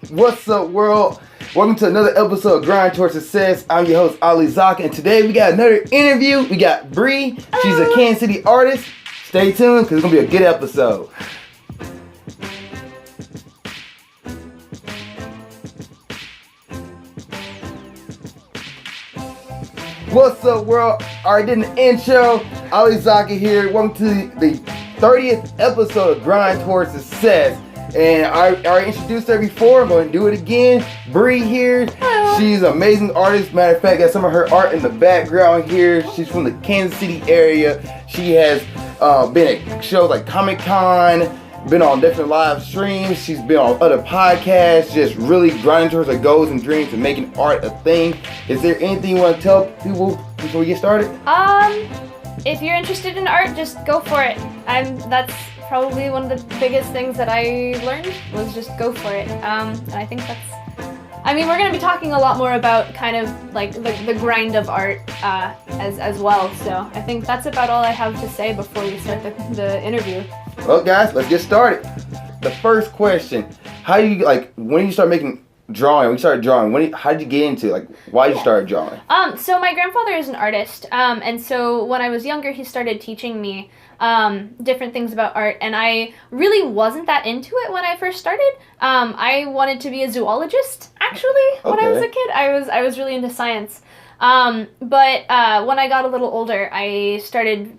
What's up, world? Welcome to another episode of Grind Towards Success. I'm your host, Zakka, and today we got another interview. We got Bri. She's a Kansas City artist. Stay tuned, because it's going to be a good episode. What's up, world? Alright, did an intro. Zakka here. Welcome to the 30th episode of Grind Towards Success. And I already introduced her before. I'm going to do it again. Bri here. Hello. She's an amazing artist. Matter of fact, got some of her art in the background here. She's from the Kansas City area. She has been at shows like Comic-Con, been on different live streams. She's been on other podcasts, just really grinding towards her goals and dreams and making art a thing. Is there anything you want to tell people before we get started? If you're interested in art, just go for it. That's probably one of the biggest things that I learned was just go for it. And I think we're going to be talking a lot more about kind of like the grind of art as well. So I think that's about all I have to say before we start the interview. Well, guys, let's get started. The first question: when you start making drawing? When you started drawing, how did you get into it? Why did you start drawing? So my grandfather is an artist, and so when I was younger, he started teaching me different things about art, and I really wasn't that into it when I first started. I wanted to be a zoologist, actually, when I was a kid. I was really into science. But when I got a little older, I started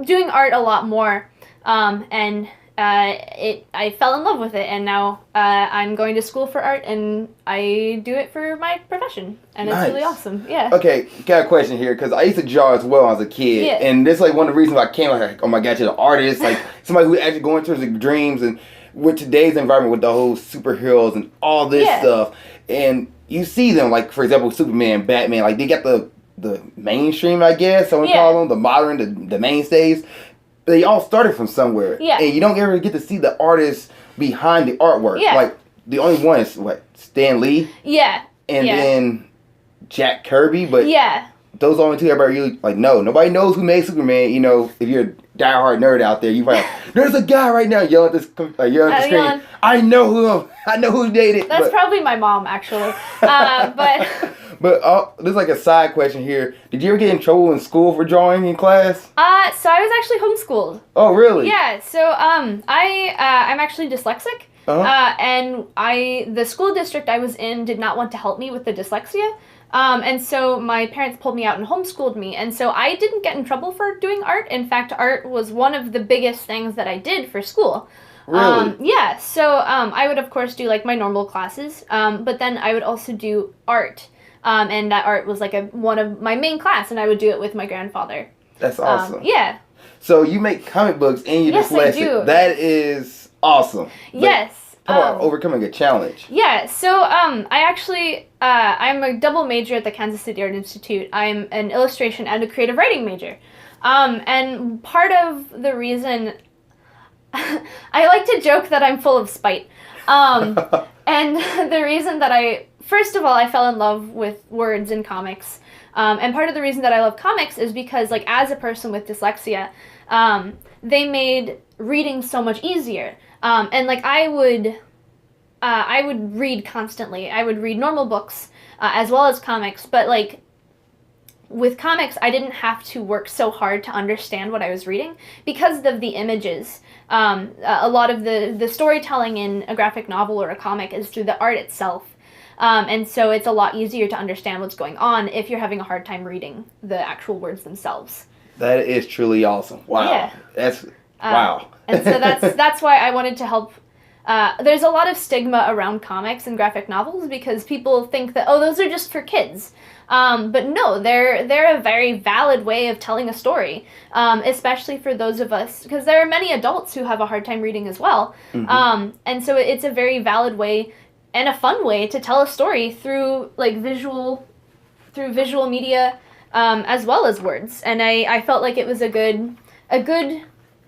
doing art a lot more, and I fell in love with it, and now I'm going to school for art, and I do it for my profession, and it's really awesome. Yeah. Okay, got a question here, because I used to draw as well as a kid, and this is one of the reasons why I came oh my god, to the artist, somebody who actually going towards their dreams, and with today's environment with the whole superheroes and all this stuff, and you see them, for example, Superman, Batman, they got the mainstream, I guess, someone call them, the modern, the mainstays. They all started from somewhere. Yeah. And you don't ever get to see the artist behind the artwork. Yeah. The only one is, Stan Lee? Yeah. And then Jack Kirby, but those only two everybody really, know. Nobody knows who made Superman. If you're a diehard nerd out there, you probably, there's a guy right now yelling at the screen. I know who made it. That's probably my mom, actually. But there's a side question here. Did you ever get in trouble in school for drawing in class? So I was actually homeschooled. Oh, really? Yeah. So I'm actually dyslexic. And the school district I was in did not want to help me with the dyslexia. And so my parents pulled me out and homeschooled me. And so I didn't get in trouble for doing art. In fact, art was one of the biggest things that I did for school. Really? Yeah. So I would, of course, do my normal classes. But then I would also do art. And that art was one of my main class, and I would do it with my grandfather. That's awesome. Yeah. So you make comic books and you dyslexic. I do. That is awesome. Yes. Talk about overcoming a challenge. Yeah. So I actually I'm a double major at the Kansas City Art Institute. I'm an illustration and a creative writing major. And part of the reason I like to joke that I'm full of spite. And the reason that first of all, I fell in love with words in comics. And part of the reason that I love comics is because, as a person with dyslexia, they made reading so much easier. And, I would read constantly. I would read normal books as well as comics. But, with comics, I didn't have to work so hard to understand what I was reading because of the images. A lot of the storytelling in a graphic novel or a comic is through the art itself. And so it's a lot easier to understand what's going on if you're having a hard time reading the actual words themselves. That is truly awesome. Wow. Yeah. That's wow. And so that's why I wanted to help. There's a lot of stigma around comics and graphic novels because people think that, those are just for kids. But no, they're a very valid way of telling a story, especially for those of us, because there are many adults who have a hard time reading as well. Mm-hmm. And so it's a very valid way and a fun way to tell a story through visual media, as well as words. And I felt like it was a good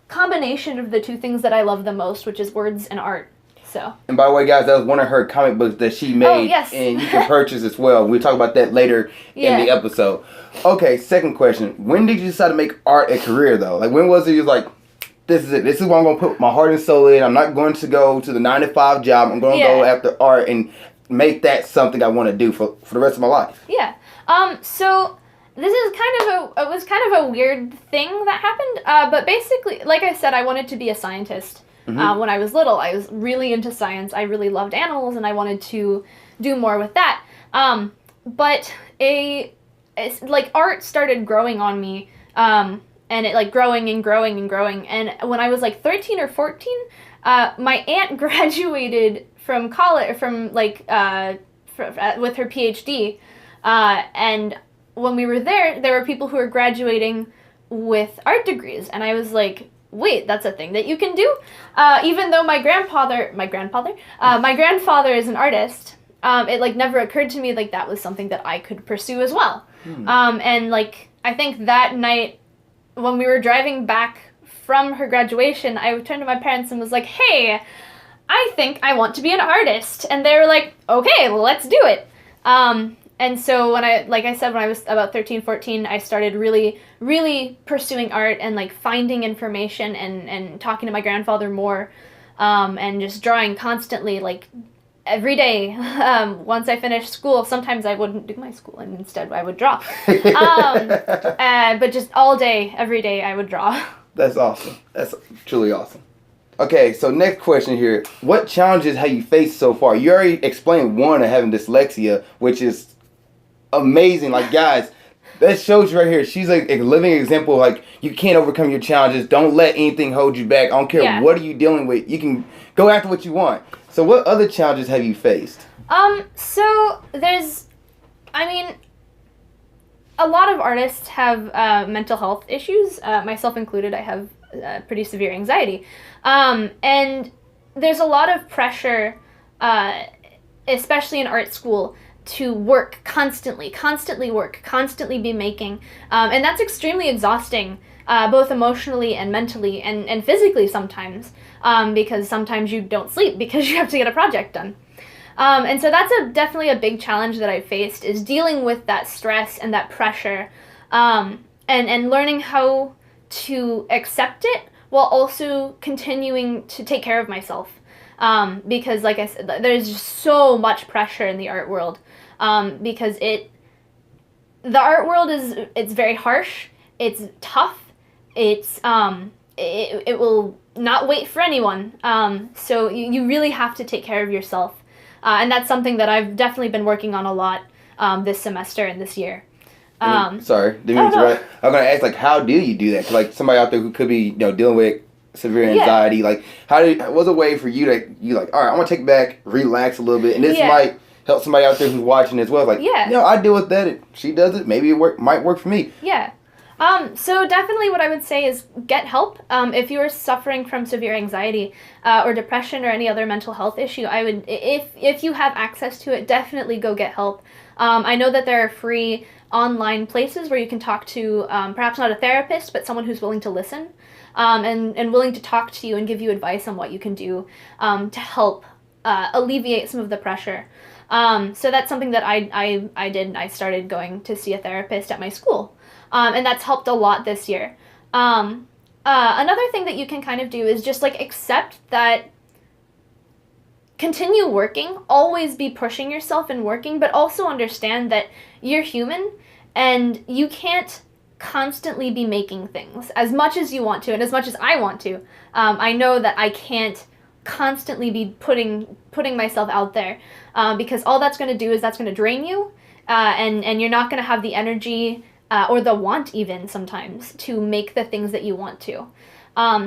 combination of the two things that I love the most, which is words and art. So. And by the way, guys, that was one of her comic books that she made. Oh, yes. And you can purchase as well. We'll talk about that later in the episode. Okay, second question. When did you decide to make art a career, though? When was it you was like, this is it. This is what I'm going to put my heart and soul in. I'm not going to go to the 9-to-5 job. I'm going to go after art and make that something I want to do for the rest of my life. Yeah. So this is it was kind of a weird thing that happened. But basically, like I said, I wanted to be a scientist. When I was little, I was really into science. I really loved animals, and I wanted to do more with that. But art started growing on me, and it growing and growing and growing. And when I was 13 or 14, my aunt graduated from college, with her PhD, and when we were there were people who were graduating with art degrees, and I was like, wait, that's a thing that you can do? Even though my grandfather is an artist, it never occurred to me that was something that I could pursue as well. And I think that night when we were driving back from her graduation, I turned to my parents and was like, hey, I think I want to be an artist. And they were like, okay, well, let's do it. And so when I was about 13, 14, I started really, really pursuing art and finding information and talking to my grandfather more, and just drawing constantly, every day. Once I finished school, sometimes I wouldn't do my school and instead I would draw. But just all day, every day I would draw. That's awesome. That's truly awesome. Okay, so next question here. What challenges have you faced so far? You already explained one of having dyslexia, which is amazing. Guys, that shows you right here. She's a living example. You can't overcome your challenges. Don't let anything hold you back. I don't care what are you dealing with. You can go after what you want. So what other challenges have you faced? So there's, a lot of artists have mental health issues, myself included. I have pretty severe anxiety. And there's a lot of pressure, especially in art school, to work constantly work, constantly be making. And that's extremely exhausting, both emotionally and mentally and physically sometimes, because sometimes you don't sleep because you have to get a project done. And so that's definitely a big challenge that I faced, is dealing with that stress and that pressure, and learning how to accept it while also continuing to take care of myself. Because like I said, there's just so much pressure in the art world, because the art world it's very harsh, it's tough, it will not wait for anyone. So you really have to take care of yourself. And that's something that I've definitely been working on a lot this semester and this year. Sorry, didn't mean to interrupt. I'm gonna ask, how do you do that? 'Cause, somebody out there who could be, dealing with severe anxiety, what's a way for you to, all right, I'm gonna take it back, relax a little bit, and this might help somebody out there who's watching as well. I deal with that. She does it. Maybe it might work for me. Yeah. So definitely what I would say is get help. If you are suffering from severe anxiety or depression or any other mental health issue, I would, if you have access to it, definitely go get help. I know that there are free online places where you can talk to, perhaps not a therapist, but someone who's willing to listen, and willing to talk to you and give you advice on what you can do to help alleviate some of the pressure. So that's something that I did. I started going to see a therapist at my school. And that's helped a lot this year. Another thing that you can kind of do is just accept that, continue working, always be pushing yourself and working, but also understand that you're human and you can't constantly be making things as much as you want to and as much as I want to. I know that I can't constantly be putting myself out there, because all that's going to do is that's going to drain you, and you're not going to have the energy or the want even sometimes to make the things that you want to.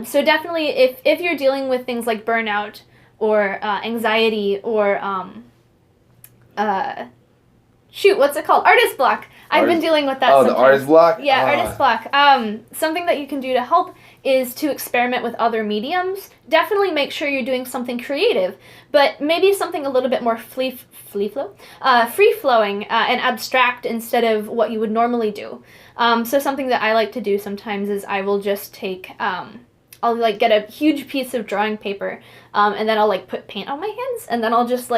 So definitely if you're dealing with things like burnout or anxiety or what's it called? Artist block. I've been dealing with that sometimes. The artist block? Yeah, artist block. Something that you can do to help is to experiment with other mediums. Definitely make sure you're doing something creative, but maybe something a little bit more free-flowing and abstract instead of what you would normally do. So something that I like to do sometimes is I will just take, I'll get a huge piece of drawing paper, and then I'll put paint on my hands, and then I'll just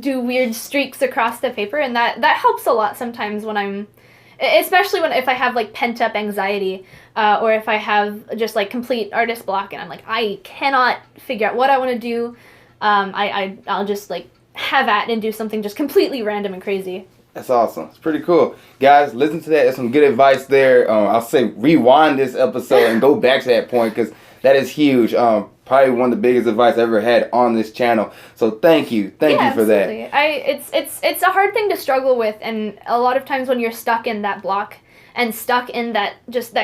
do weird streaks across the paper, and that helps a lot sometimes when I'm especially if I have like pent up anxiety, or if I have just like complete artist block and I'm like, I cannot figure out what I want to do, I'll just like have at and do something just completely random and crazy. That's awesome. It's pretty cool. Guys, listen to that. There's some good advice there. I'll say rewind this episode and go back to that point because that is huge. Probably one of the biggest advice I ever had on this channel. So thank you. Thank you for absolutely. that. It's a hard thing to struggle with, and a lot of times when you're stuck in that block and stuck in that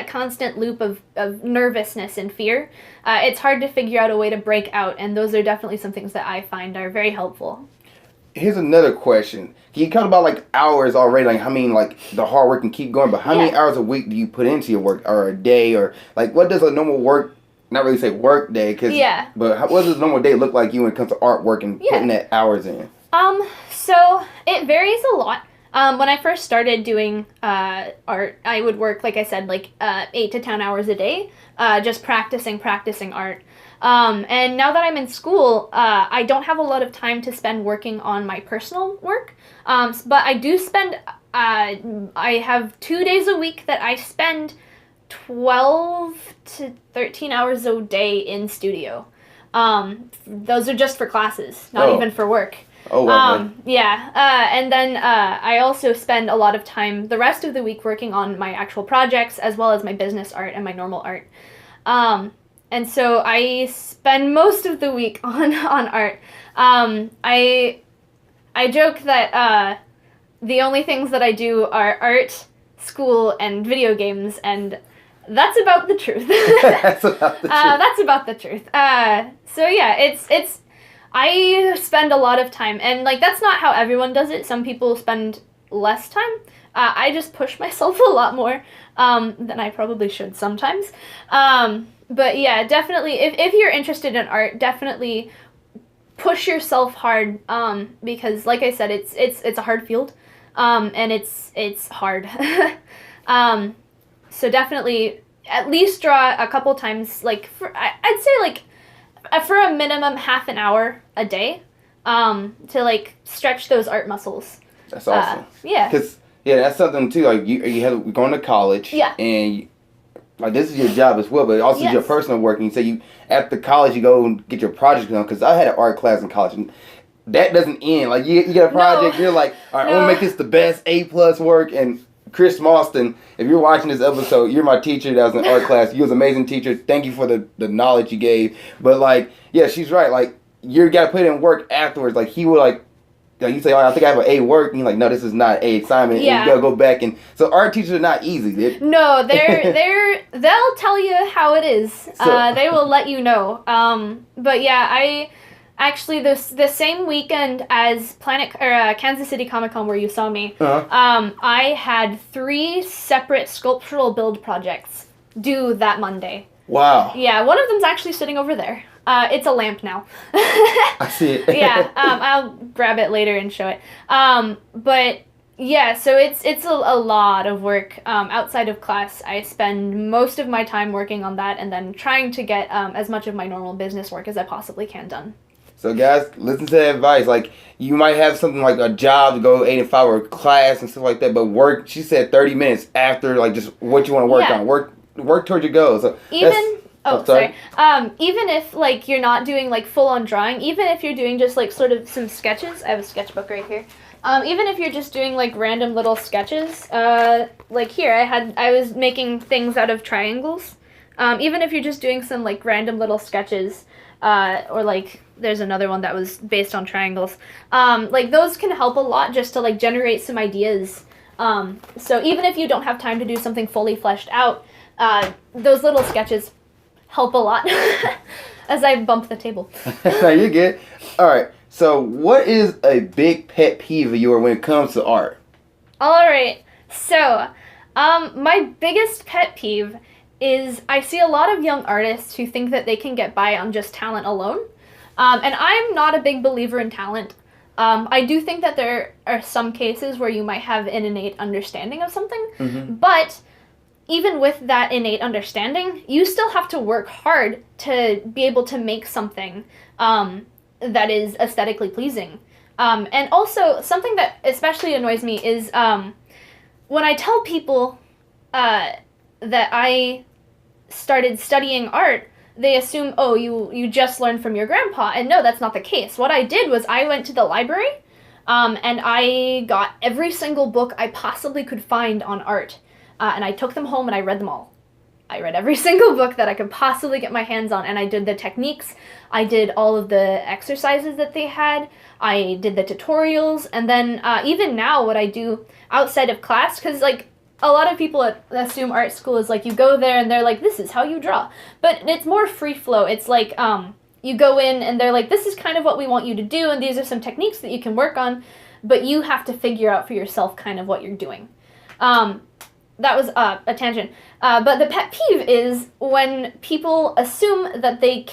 constant loop of nervousness and fear, it's hard to figure out a way to break out, and those are definitely some things that I find are very helpful. Here's another question. You talk about like hours already, like how many like the hard work can keep going, but how many hours a week do you put into your work, or a day, or like what does a normal work, not really say work day, but what does a normal day look like you when it comes to artwork and putting that hours in? So it varies a lot. When I first started doing art, I would work, like I said, like 8 to 10 hours a day, just practicing art. And now that I'm in school, I don't have a lot of time to spend working on my personal work. But I do spend, I have 2 days a week that I spend 12 to 13 hours a day in studio. Those are just for classes, not even for work. Oh, wow. And then I also spend a lot of time the rest of the week working on my actual projects as well as my business art and my normal art. And so I spend most of the week on art. I joke that the only things that I do are art, school, and video games, and that's about the truth. That's about the truth. So yeah, it's I spend a lot of time, and like that's not how everyone does it. Some people spend less time. I just push myself a lot more than I probably should sometimes. But yeah, definitely, if you're interested in art, definitely push yourself hard, because like I said, it's a hard field, and it's hard. So definitely at least draw a couple times, like I'd say like for a minimum half an hour a day, to like stretch those art muscles. That's awesome. Yeah. Because that's something too. Like you have going to college. Yeah. And like this is your job as well, but also your personal work. And you say you after college you go and get your project done. Because I had an art class in college, and that doesn't end. Like you get a project, you're like, all right, I want to make this the best A+ work. And Chris Mauston, if you're watching this episode, you're my teacher that was in art class. You was an amazing teacher. Thank you for the knowledge you gave. But like, yeah, she's right. Like you got to put in work afterwards. Like he would like you say, oh, I think I have an A work. And you're like, no, this is not A assignment. Yeah. And you got to go back. And so art teachers are not easy. No, they'll tell you how it is. They will let you know. But yeah, I actually the same weekend as Kansas City Comic Con where you saw me, I had 3 separate sculptural build projects due that Monday. Wow. Yeah, one of them's actually sitting over there. It's a lamp now. I see it. Yeah, I'll grab it later and show it. But yeah, so it's a lot of work outside of class. I spend most of my time working on that and then trying to get as much of my normal business work as I possibly can done. So guys, listen to that advice. Like you might have something like a job to go 8 to 5 or class and stuff like that, but work. She said 30 minutes after like just what you want to work on. Work towards your goals. So even even if like you're not doing like full on drawing, even if you're doing just like sort of some sketches. I have a sketchbook right here. Even if you're just doing like random little sketches, like here I was making things out of triangles. Even if you're just doing some like random little sketches, or like there's another one that was based on triangles. Like those can help a lot just to like generate some ideas. So even if you don't have time to do something fully fleshed out, those little sketches help a lot. As I bump the table. No, you're good. All right. So what is a big pet peeve of yours when it comes to art? All right. So my biggest pet peeve is I see a lot of young artists who think that they can get by on just talent alone. And I'm not a big believer in talent. I do think that there are some cases where you might have an innate understanding of something, but even with that innate understanding, you still have to work hard to be able to make something that is aesthetically pleasing. And also, something that especially annoys me is when I tell people that I started studying art, they assume, oh, you just learned from your grandpa. And no, that's not the case. What I did was I went to the library and I got every single book I possibly could find on art. And I took them home and I read them all. I read every single book that I could possibly get my hands on, and I did the techniques. I did all of the exercises that they had. I did the tutorials, and then even now what I do outside of class, because like a lot of people assume art school is like you go there and they're like, this is how you draw. But it's more free flow. It's like you go in and they're like, this is kind of what we want you to do, and these are some techniques that you can work on, but you have to figure out for yourself kind of what you're doing. That was a tangent. But the pet peeve is when people assume that they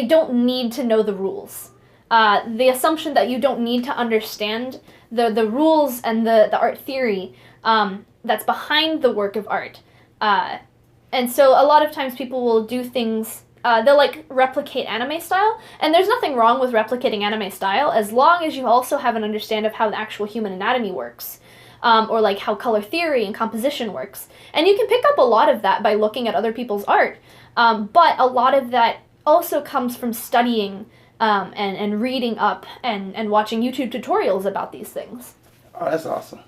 don't need to know the rules. The assumption that you don't need to understand the rules and the art theory that's behind the work of art. And so a lot of times people will do things, they'll like replicate anime style, and there's nothing wrong with replicating anime style as long as you also have an understanding of how the actual human anatomy works. Or like how color theory and composition works. And you can pick up a lot of that by looking at other people's art. But a lot of that also comes from studying and reading up and watching YouTube tutorials about these things. Oh, that's awesome.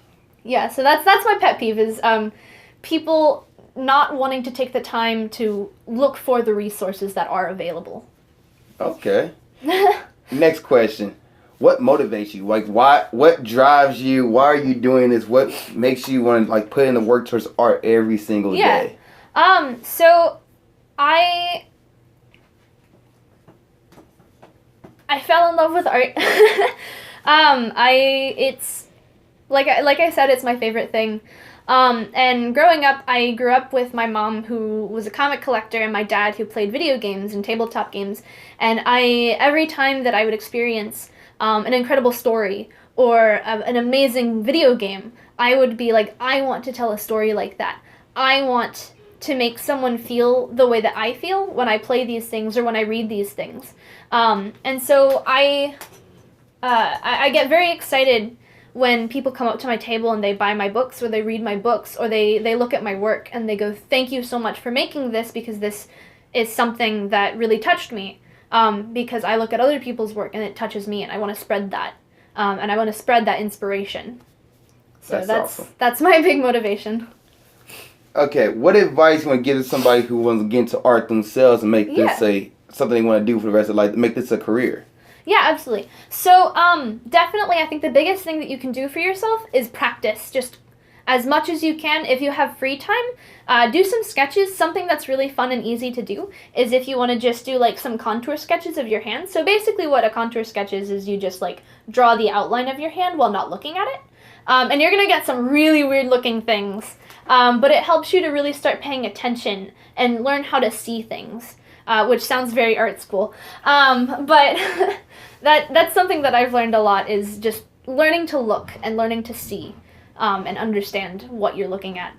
Yeah, so that's my pet peeve is people not wanting to take the time to look for the resources that are available. Okay. Next question. What motivates you? Like, why? What drives you? Why are you doing this? What makes you want to like put in the work towards art every single day? So I fell in love with art. It's like I said, it's my favorite thing. And growing up, I grew up with my mom, who was a comic collector, and my dad, who played video games and tabletop games. And every time that I would experience an incredible story or an amazing video game, I would be like, I want to tell a story like that. I want to make someone feel the way that I feel when I play these things or when I read these things. And so I get very excited when people come up to my table and they buy my books or they read my books or they look at my work and they go, thank you so much for making this, because this is something that really touched me. Because I look at other people's work and it touches me, and I want to spread that. And I want to spread that inspiration. So that's awesome. That's my big motivation. Okay, what advice you want to give to somebody who wants to get into art themselves and make this something they want to do for the rest of their life, make this a career? Yeah, absolutely. So definitely I think the biggest thing that you can do for yourself is practice. Just as much as you can. If you have free time, do some sketches. Something that's really fun and easy to do is if you want to just do like some contour sketches of your hand. So basically what a contour sketch is you just like draw the outline of your hand while not looking at it. And you're going to get some really weird looking things. But it helps you to really start paying attention and learn how to see things, which sounds very art school. But that's something that I've learned a lot, is just learning to look and learning to see. And understand what you're looking at.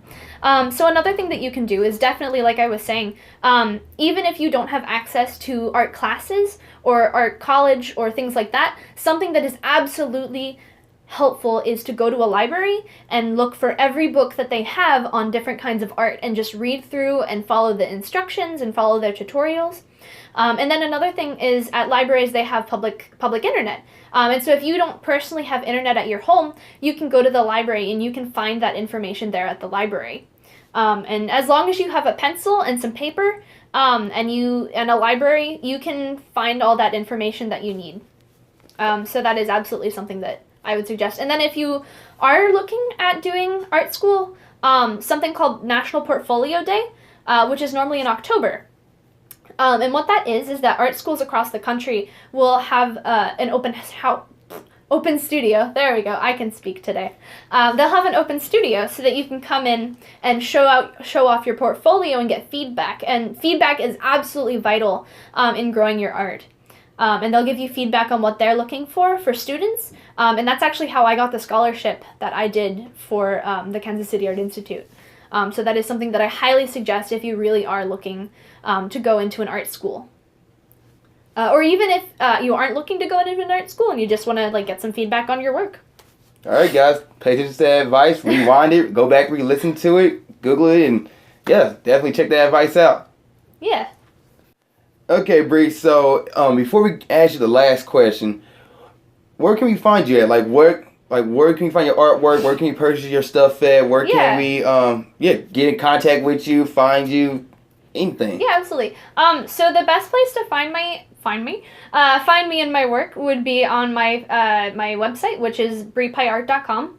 So another thing that you can do is definitely, like I was saying, even if you don't have access to art classes or art college or things like that, something that is absolutely helpful is to go to a library and look for every book that they have on different kinds of art and just read through and follow the instructions and follow their tutorials. And then another thing is at libraries they have public internet. And so if you don't personally have internet at your home, you can go to the library and you can find that information there at the library. And as long as you have a pencil and some paper and a library, you can find all that information that you need. So that is absolutely something that I would suggest. And then if you are looking at doing art school, something called National Portfolio Day, which is normally in October. And what that is that art schools across the country will have an open studio. There we go. I can speak today. They'll have an open studio so that you can come in and show off your portfolio and get feedback. And feedback is absolutely vital in growing your art. And they'll give you feedback on what they're looking for students. And that's actually how I got the scholarship that I did for the Kansas City Art Institute. So that is something that I highly suggest if you really are looking to go into an art school. Or even if you aren't looking to go into an art school and you just want to like get some feedback on your work. All right, guys. Pay attention to that advice. Rewind it. Go back, re-listen to it. Google it. And, yeah, definitely check that advice out. Yeah. Okay, Bri. So, before we ask you the last question, where can we find you at? Where can we find your artwork? Where can we purchase your stuff at? Where can we, get in contact with you, find you, anything? Yeah, absolutely. So the best place to find me and my work would be on my my website, which is bripiart.com.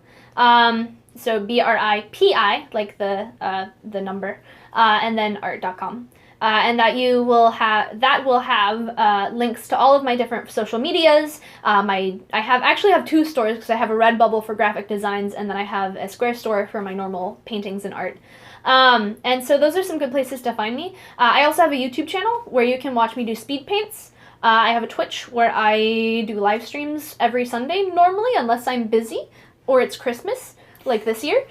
So BRIPI, like the number, and then art.com. And that will have links to all of my different social medias. I actually have two stores because I have a Redbubble for graphic designs, and then I have a Square store for my normal paintings and art. And so those are some good places to find me. I also have a YouTube channel where you can watch me do speed paints. I have a Twitch where I do live streams every Sunday normally, unless I'm busy or it's Christmas, like this year.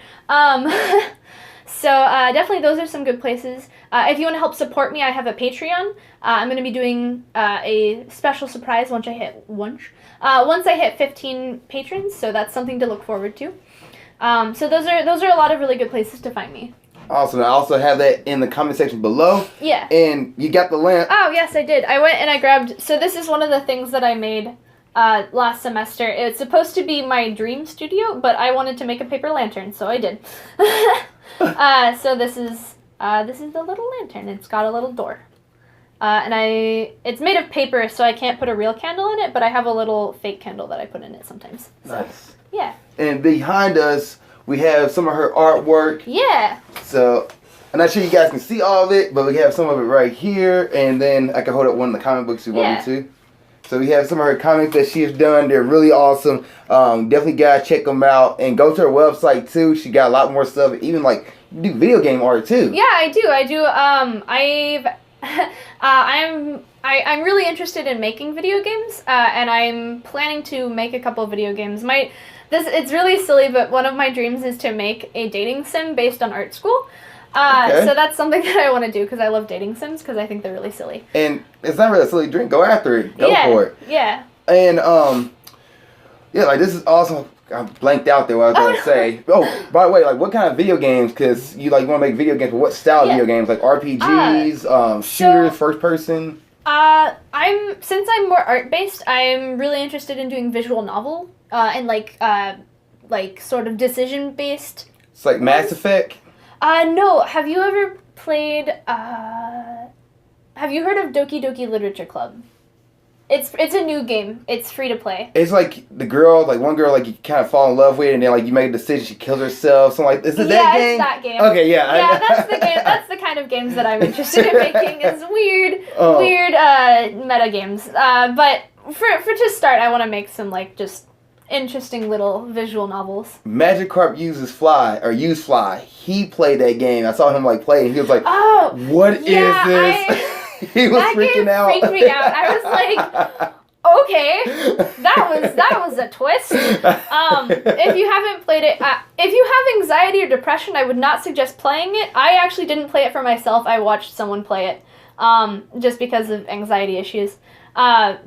So definitely those are some good places. If you want to help support me, I have a Patreon. I'm going to be doing a special surprise once I hit 15 patrons, so that's something to look forward to. So those are a lot of really good places to find me. Awesome. I also have that in the comment section below. Yeah. And you got the lamp. Oh, yes, I did. I went and I grabbed... So this is one of the things that I made last semester. It's supposed to be my dream studio, but I wanted to make a paper lantern, so I did. So this is the little lantern. It's got a little door. It's made of paper, so I can't put a real candle in it, but I have a little fake candle that I put in it sometimes. So, nice. Yeah. And behind us, we have some of her artwork. Yeah. So, I'm not sure you guys can see all of it, but we have some of it right here, and then I can hold up one of the comic books you want me to. So we have some of her comics that she has done. They're really awesome. Definitely guys check them out and go to her website too. She got a lot more stuff. Even you do video game art too. Yeah, I do. I'm really interested in making video games, and I'm planning to make a couple of video games. It's really silly, but one of my dreams is to make a dating sim based on art school. Okay. So that's something that I want to do because I love dating sims because I think they're really silly. And it's not really a silly dream. Go after it. Go for it. Yeah. And this is awesome. I blanked out there what I was going to say. Oh, by the way, what kind of video games? Because you want to make video games, but what style of video games? Like RPGs, shooters, first person? Since I'm more art based, I'm really interested in doing visual novel and sort of decision based. It's like Mass Effect? No. Have you ever played? Have you heard of Doki Doki Literature Club? It's a new game. It's free to play. It's like the girl, one girl, you kind of fall in love with, and then you make a decision, she kills herself. Something like. Is it that game? Yeah, it's that game. Okay, yeah. Yeah, that's the game. That's the kind of games that I'm interested in making. Is weird meta games. But for to start, I want to make some just interesting little visual novels. Magikarp use Fly. He played that game. I saw him play, and he was like, "Oh, what is this?" He was freaking out. That game freaked me out. I was like, okay, that was a twist. If you haven't played it, if you have anxiety or depression, I would not suggest playing it. I actually didn't play it for myself. I watched someone play it, just because of anxiety issues. But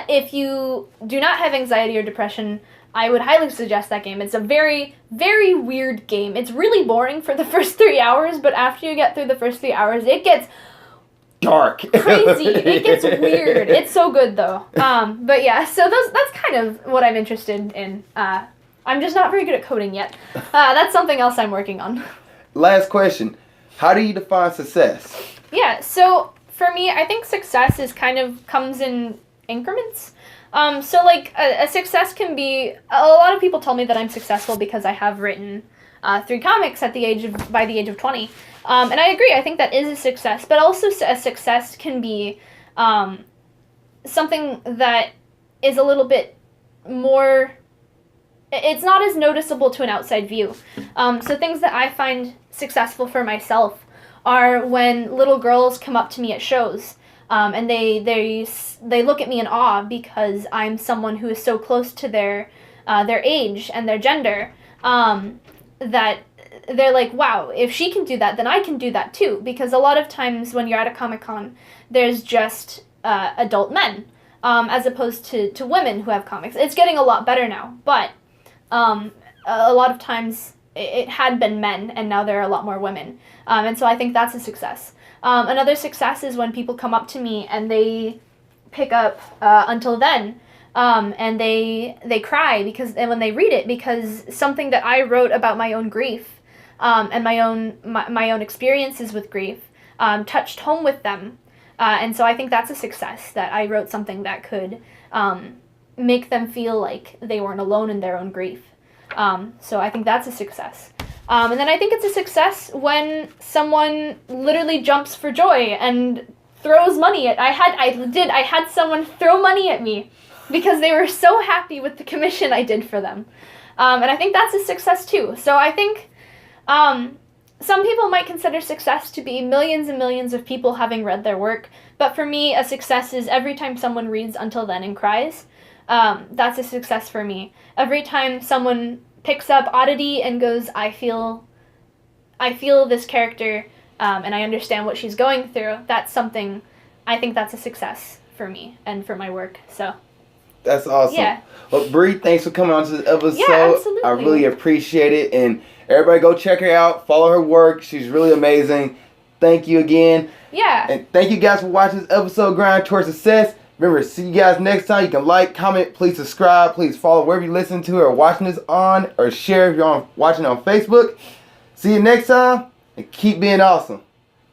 if you do not have anxiety or depression, I would highly suggest that game. It's a very, very weird game. It's really boring for the first 3 hours, but after you get through the first 3 hours, it gets dark. Crazy. It gets weird. It's so good though. But yeah, so that's kind of what I'm interested in. I'm just not very good at coding yet. That's something else I'm working on. Last question. How do you define success? Yeah, so for me, I think success comes in increments. So a success can be, a lot of people tell me that I'm successful because I have written 3 comics by the age of 20. And I agree, I think that is a success, but also a success can be something that is a little bit more, it's not as noticeable to an outside view. So things that I find successful for myself are when little girls come up to me at shows, and they look at me in awe because I'm someone who is so close to their age and their gender, that they're like, wow, if she can do that, then I can do that too. Because a lot of times when you're at a Comic-Con, there's just adult men, as opposed to women who have comics. It's getting a lot better now, but A lot of times it had been men, and now there are a lot more women. And so I think that's a success. Another success is when people come up to me and they pick up Until Then, and they cry and when they read it, because something that I wrote about my own grief, and my own experiences with grief, touched home with them. And so I think that's a success, that I wrote something that could make them feel like they weren't alone in their own grief. So I think that's a success. And then I think it's a success when someone literally jumps for joy and throws money at. I had someone throw money at me because they were so happy with the commission I did for them. And I think that's a success too. So I think some people might consider success to be millions and millions of people having read their work, but for me, a success is every time someone reads Until Then and cries. That's a success for me. Every time someone picks up Oddity and goes, I feel this character, and I understand what she's going through, that's something, I think that's a success for me and for my work. So that's awesome. Yeah. Well, Bri, thanks for coming on to this episode. Yeah, absolutely. I really appreciate it. And everybody go check her out. Follow her work. She's really amazing. Thank you again. Yeah. And thank you guys for watching this episode, Grind Towards Success. Remember, see you guys next time. You can like, comment, please subscribe, please follow wherever you listen to or watching this on, or share if you're watching on Facebook. See you next time, and keep being awesome.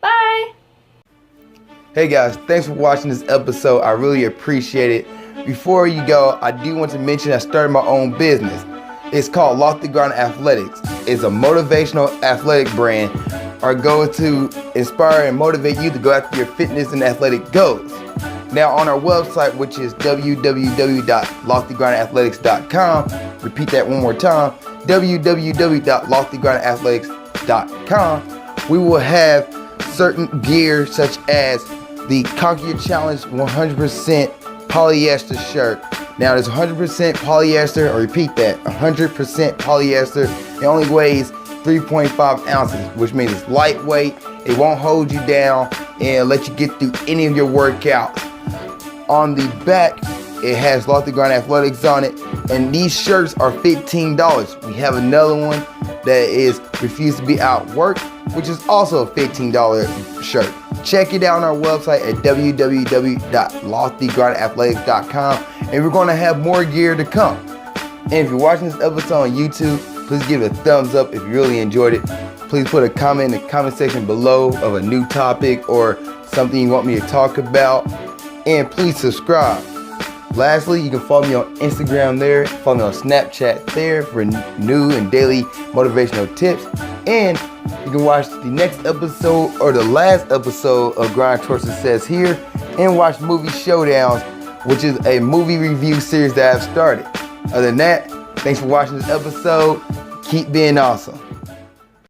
Bye. Hey guys, thanks for watching this episode. I really appreciate it. Before you go, I do want to mention I started my own business. It's called Lofty Ground Athletics. It's a motivational athletic brand. Our goal is to inspire and motivate you to go after your fitness and athletic goals. Now on our website, which is www.loftygroundathletics.com, repeat that one more time, www.loftygroundathletics.com, we will have certain gear such as the Conquer Your Challenge 100% polyester shirt. Now there's 100% polyester, or repeat that, 100% polyester. It only weighs 3.5 ounces, which means it's lightweight, it won't hold you down, and let you get through any of your workouts. On the back, it has Lofty Ground Athletics on it, and these shirts are $15. We have another one that is Refuse to Be Outworked, which is also a $15 shirt. Check it out on our website at www.loftygroundathletics.com, and we're going to have more gear to come. And if you're watching this episode on YouTube, please give it a thumbs up if you really enjoyed it. Please put a comment in the comment section below of a new topic or something you want me to talk about. And please subscribe. Lastly, you can follow me on Instagram there, follow me on Snapchat there for new and daily motivational tips. And you can watch the next episode or the last episode of Grind Towards Success here, and watch Movie Showdowns, which is a movie review series that I've started. Other than that, thanks for watching this episode. Keep being awesome.